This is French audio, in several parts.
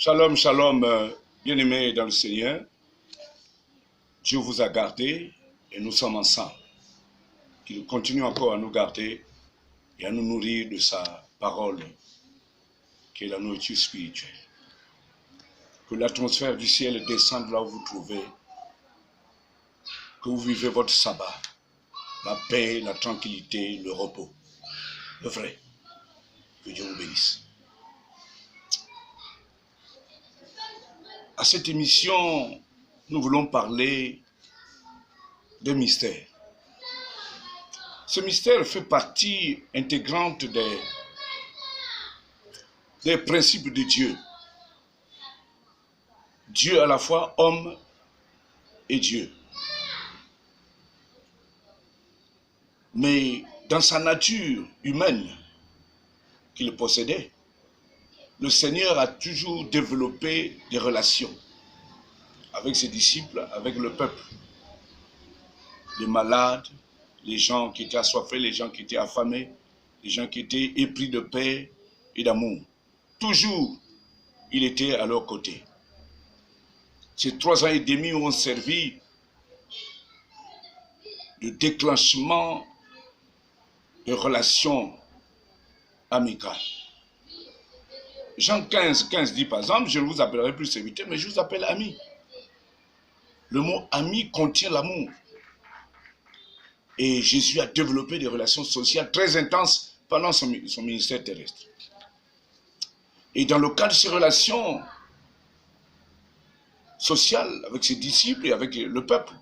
Shalom, shalom, bien-aimés dans le Seigneur. Dieu vous a gardé et nous sommes ensemble. Qu'il continue encore à nous garder et à nous nourrir de sa parole, qui est la nourriture spirituelle. Que l'atmosphère du ciel descende là où vous trouvez, que vous vivez votre sabbat, la paix, la tranquillité, le repos, le vrai. Que Dieu vous bénisse. À cette émission, nous voulons parler de mystère. Ce mystère fait partie intégrante des principes de Dieu. Dieu à la fois homme et Dieu. Mais dans sa nature humaine qu'il possédait, le Seigneur a toujours développé des relations avec ses disciples, avec le peuple. Les malades, les gens qui étaient assoiffés, les gens qui étaient affamés, les gens qui étaient épris de paix et d'amour. Toujours, il était à leur côté. Ces 3 ans et demi ont servi de déclenchement de relations amicales. Jean 15 dit par exemple, je ne vous appellerai plus serviteur, mais je vous appelle ami. Le mot ami contient l'amour. Et Jésus a développé des relations sociales très intenses pendant son ministère terrestre. Et dans le cadre de ces relations sociales avec ses disciples et avec le peuple,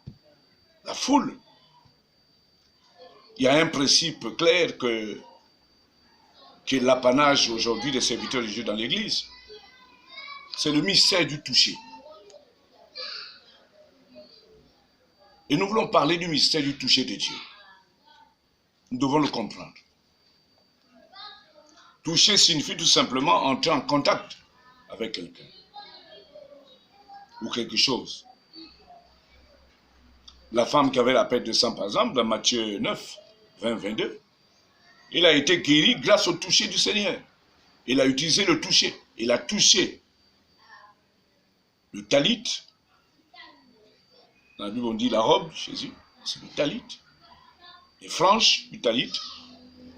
la foule, il y a un principe clair qui est l'apanage aujourd'hui des serviteurs de Dieu dans l'Église. C'est le mystère du toucher. Et nous voulons parler du mystère du toucher de Dieu. Nous devons le comprendre. Toucher signifie tout simplement entrer en contact avec quelqu'un ou quelque chose. La femme qui avait la perte de sang, par exemple, dans Matthieu 9, 20, 22, il a été guéri grâce au toucher du Seigneur. Il a utilisé le toucher. Il a touché le talit. Dans la Bible, on dit la robe, Jésus, c'est le talit. Les franges du talit.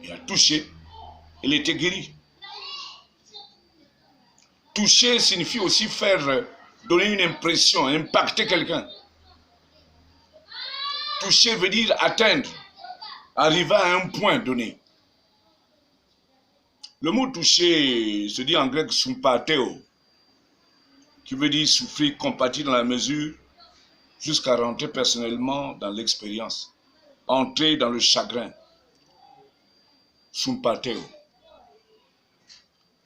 Il a touché. Il était guéri. Toucher signifie aussi faire, donner une impression, impacter quelqu'un. Toucher veut dire atteindre, arriver à un point donné. Le mot toucher se dit en grec sympatheo, qui veut dire souffrir, compatir dans la mesure, jusqu'à rentrer personnellement dans l'expérience, entrer dans le chagrin. Sympatheo.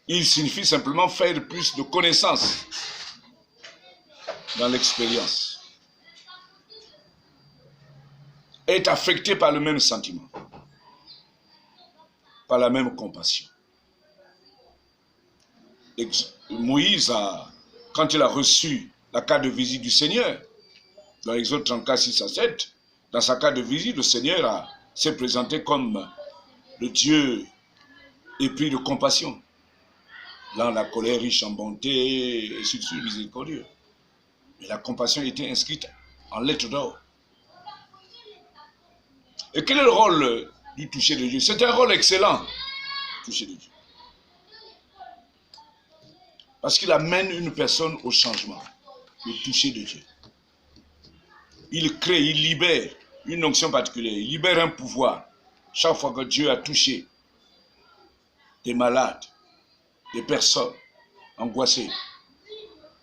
Il signifie simplement faire plus de connaissances dans l'expérience. Être affecté par le même sentiment, par la même compassion. Moïse, quand il a reçu la carte de visite du Seigneur, dans l'Exode 34, 6 à 7, dans sa carte de visite, le Seigneur s'est présenté comme le Dieu épris de compassion. Là, la colère riche en bonté et surtout miséricordieux. Mais la compassion était inscrite en lettres d'or. Et quel est le rôle du toucher de Dieu? C'est un rôle excellent, le toucher de Dieu. Parce qu'il amène une personne au changement, le toucher de Dieu. Il crée, il libère une onction particulière, il libère un pouvoir. Chaque fois que Dieu a touché des malades, des personnes angoissées,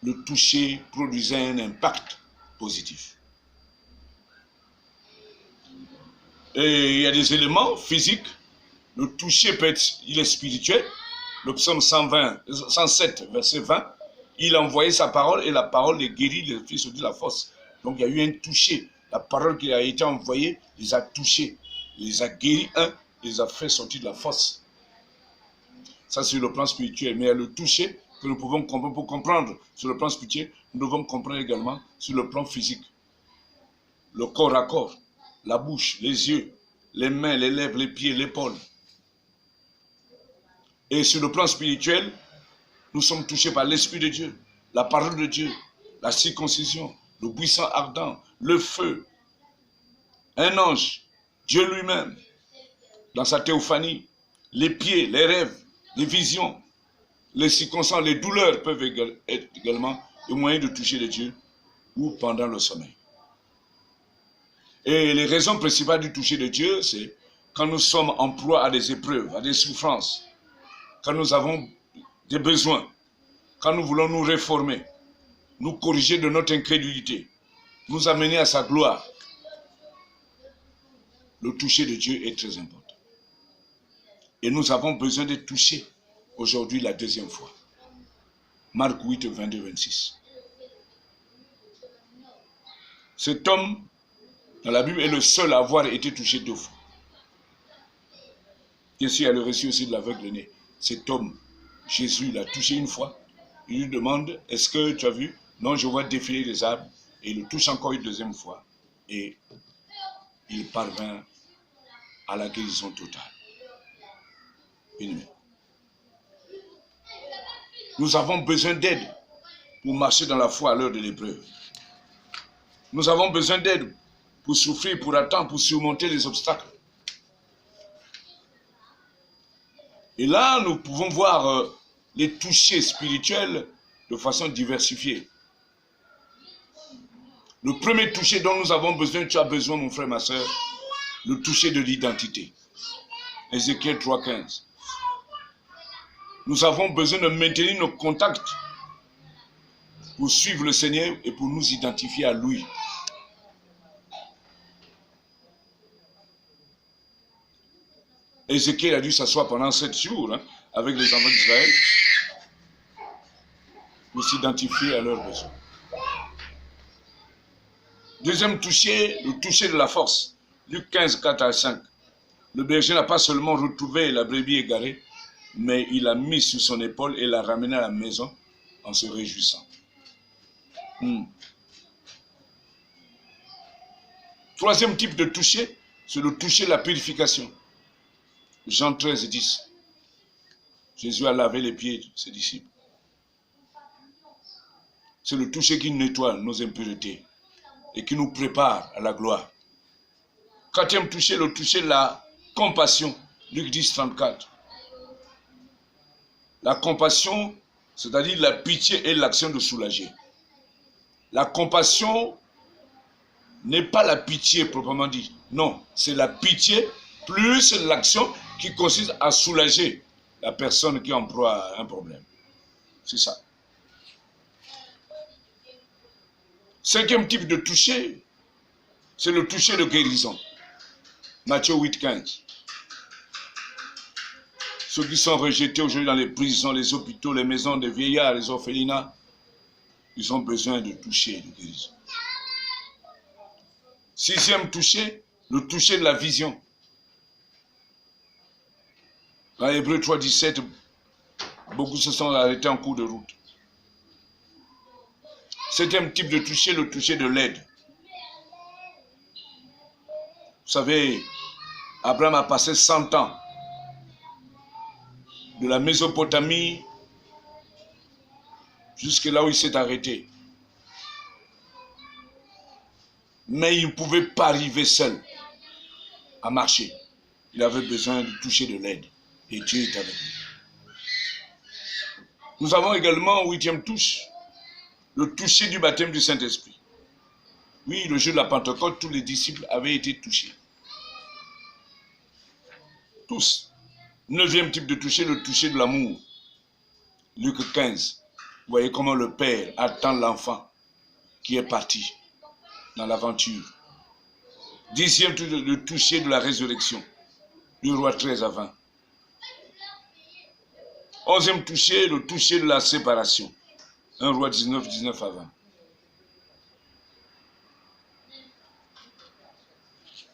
le toucher produisait un impact positif. Et il y a des éléments physiques. Le toucher peut être, il est spirituel. Le psaume 107, verset 20, il a envoyé sa parole et la parole les guérit, les fit sortir de la fosse. Donc il y a eu un toucher. La parole qui a été envoyée les a touchés, les a guéris, les a fait sortir de la fosse. Ça, c'est le plan spirituel. Mais il y a le toucher que nous pouvons comprendre. Pour comprendre sur le plan spirituel, nous devons comprendre également sur le plan physique. Le corps à corps, la bouche, les yeux, les mains, les lèvres, les pieds, l'épaule. Et sur le plan spirituel, Nous sommes touchés par l'Esprit de Dieu, la parole de Dieu, la circoncision, le buisson ardent, le feu, un ange, Dieu lui-même, dans sa théophanie, les pieds, les rêves, les visions, les circonstances, les douleurs peuvent être également le moyen de toucher les dieux ou pendant le sommeil. Et les raisons principales du toucher de Dieu, c'est quand nous sommes en proie à des épreuves, à des souffrances, quand nous avons des besoins, quand nous voulons nous réformer, nous corriger de notre incrédulité, nous amener à sa gloire. Le toucher de Dieu est très important. Et nous avons besoin d'être touchés aujourd'hui la deuxième fois. Marc 8, 22, 26. Cet homme, dans la Bible, est le seul à avoir été touché 2 fois. Bien sûr, il y a le récit aussi de l'aveugle né. Cet homme, Jésus l'a touché 1 fois. Il lui demande, est-ce que tu as vu? Non, je vois défiler les arbres. Et il le touche encore 1 deuxième fois. Et il parvint à la guérison totale. Bien-aimés. Nous avons besoin d'aide pour marcher dans la foi à l'heure de l'épreuve. Nous avons besoin d'aide pour souffrir, pour attendre, pour surmonter les obstacles. Et là, nous pouvons voir les touchés spirituels de façon diversifiée. Le premier toucher dont nous avons besoin, tu as besoin, mon frère, ma soeur, le toucher de l'identité. Ézéchiel 3,15. Nous avons besoin de maintenir nos contacts pour suivre le Seigneur et pour nous identifier à lui. Ézéchiel a dû s'asseoir pendant 7 jours avec les enfants d'Israël pour s'identifier à leurs besoins. Deuxième toucher, le toucher de la force. Luc 15, 4 à 5. Le berger n'a pas seulement retrouvé la brebis égarée, mais il l'a mis sur son épaule et l'a ramené à la maison en se réjouissant. Troisième type de toucher, c'est le toucher de la purification. Jean 13, 10. Jésus a lavé les pieds de ses disciples. C'est le toucher qui nettoie nos impuretés et qui nous prépare à la gloire. Quatrième toucher, le toucher de la compassion. Luc 10, 34. La compassion, c'est-à-dire la pitié et l'action de soulager. La compassion n'est pas la pitié proprement dit. Non, c'est la pitié plus l'action qui consiste à soulager la personne qui en proie à un problème. C'est ça. Cinquième type de toucher, c'est le toucher de guérison. Matthieu 8, 15. Ceux qui sont rejetés aujourd'hui dans les prisons, les hôpitaux, les maisons de vieillards, les orphelinats, ils ont besoin de toucher de guérison. Sixième toucher, le toucher de la vision. Dans Hébreux 3, 17, beaucoup se sont arrêtés en cours de route. Septième type de toucher, le toucher de l'aide. Vous savez, Abraham a passé 100 ans de la Mésopotamie jusque là où il s'est arrêté. Mais il ne pouvait pas arriver seul à marcher. Il avait besoin de toucher de l'aide. Et Dieu est avec lui. Nous avons également, 8e touche, le toucher du baptême du Saint-Esprit. Oui, le jour de la Pentecôte, tous les disciples avaient été touchés. Tous. 9e type de toucher, le toucher de l'amour. Luc 15. Vous voyez comment le Père attend l'enfant qui est parti dans l'aventure. 10e, le toucher de la résurrection. Du roi 13 à 20. 11e toucher, le toucher de la séparation. 1 roi 19, 19 à 20.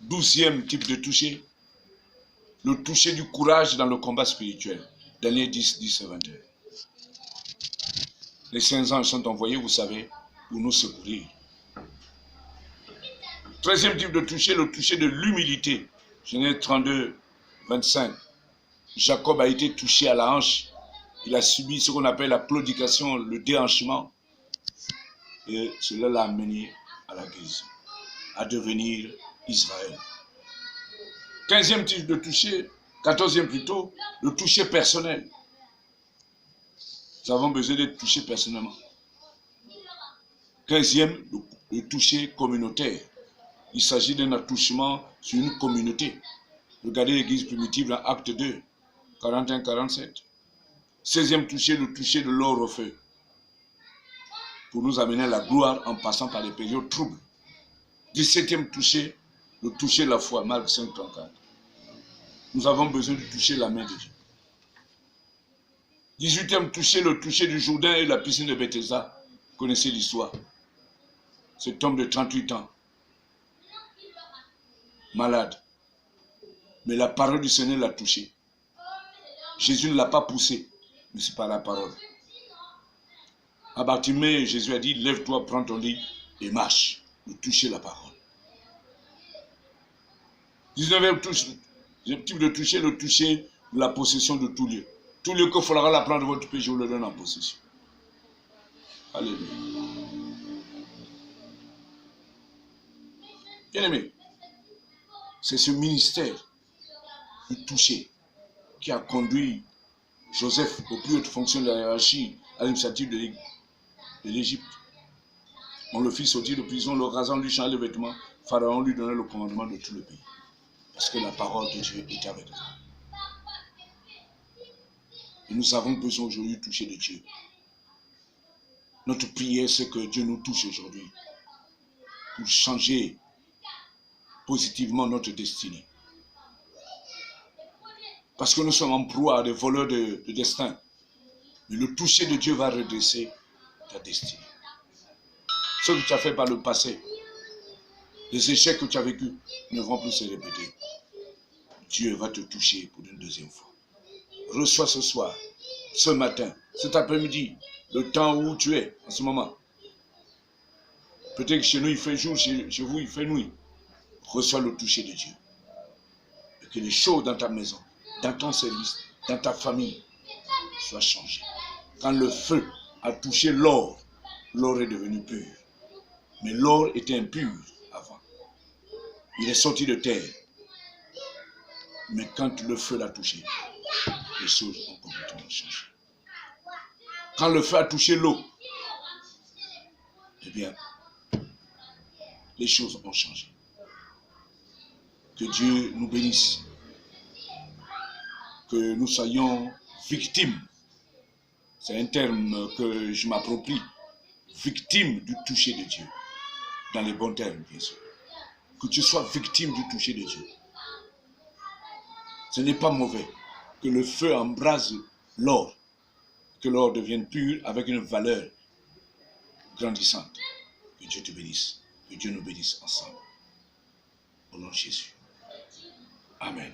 12e type de toucher, le toucher du courage dans le combat spirituel. Daniel 10, 10 à 21. Les saints anges sont envoyés, vous savez, pour nous secourir. 13e type de toucher, le toucher de l'humilité. Genèse 32, 25. Jacob a été touché à la hanche Il a subi ce qu'on appelle la claudication, le déhanchement. Et cela l'a amené à la guérison, à devenir Israël. 15e type de toucher, 14e plutôt, le toucher personnel. Nous avons besoin d'être touchés personnellement. 15e, le toucher communautaire. Il s'agit d'un attouchement sur une communauté. Regardez l'église primitive dans Acte 2, 41-47. 16e toucher, le toucher de l'or au feu. Pour nous amener à la gloire en passant par les périodes troubles. 17e toucher, le toucher de la foi, Marc 5, 34. Nous avons besoin de toucher la main de Dieu. 18e toucher, le toucher du Jourdain et la piscine de Bethesda. Vous connaissez l'histoire. Cet homme de 38 ans, malade. Mais la parole du Seigneur l'a touché. Jésus ne l'a pas poussé, mais c'est par la parole. À Bartimée, Jésus a dit, lève-toi, prends ton lit et marche. De toucher la parole. 19e type de toucher, le toucher de la possession de tout lieu. Tout lieu que faudra la prendre de votre péché, je vous le donne en possession. Alléluia. Bien-aimé, c'est ce ministère du toucher qui a conduit Joseph aux plus hautes fonctions de la hiérarchie à l'initiative de l'Égypte. On le fit sortir de prison, le rasant lui changeait les vêtements. Pharaon lui donnait le commandement de tout le pays. Parce que la parole de Dieu était avec lui. Et nous avons besoin aujourd'hui de toucher de Dieu. Notre prière, c'est que Dieu nous touche aujourd'hui pour changer positivement notre destinée. Parce que nous sommes en proie à des voleurs de destin. Mais le toucher de Dieu va redresser ta destinée. Ce que tu as fait par le passé, les échecs que tu as vécus ne vont plus se répéter. Dieu va te toucher pour une deuxième fois. Reçois ce soir, ce matin, cet après-midi, le temps où tu es en ce moment. Peut-être que chez nous il fait jour, chez vous il fait nuit. Reçois le toucher de Dieu. Et que les choses dans ta maison, dans ton service, dans ta famille soient changées. Quand le feu a touché l'or, l'or est devenu pur. Mais l'or était impur avant. Il est sorti de terre. Mais quand le feu l'a touché, les choses ont complètement changé. Quand le feu a touché l'eau, eh bien, les choses ont changé. Que Dieu nous bénisse. Que nous soyons victimes. C'est un terme que je m'approprie. Victime du toucher de Dieu. Dans les bons termes, bien sûr. Que tu sois victime du toucher de Dieu. Ce n'est pas mauvais que le feu embrase l'or. Que l'or devienne pur avec une valeur grandissante. Que Dieu te bénisse. Que Dieu nous bénisse ensemble. Au nom de Jésus. Amen.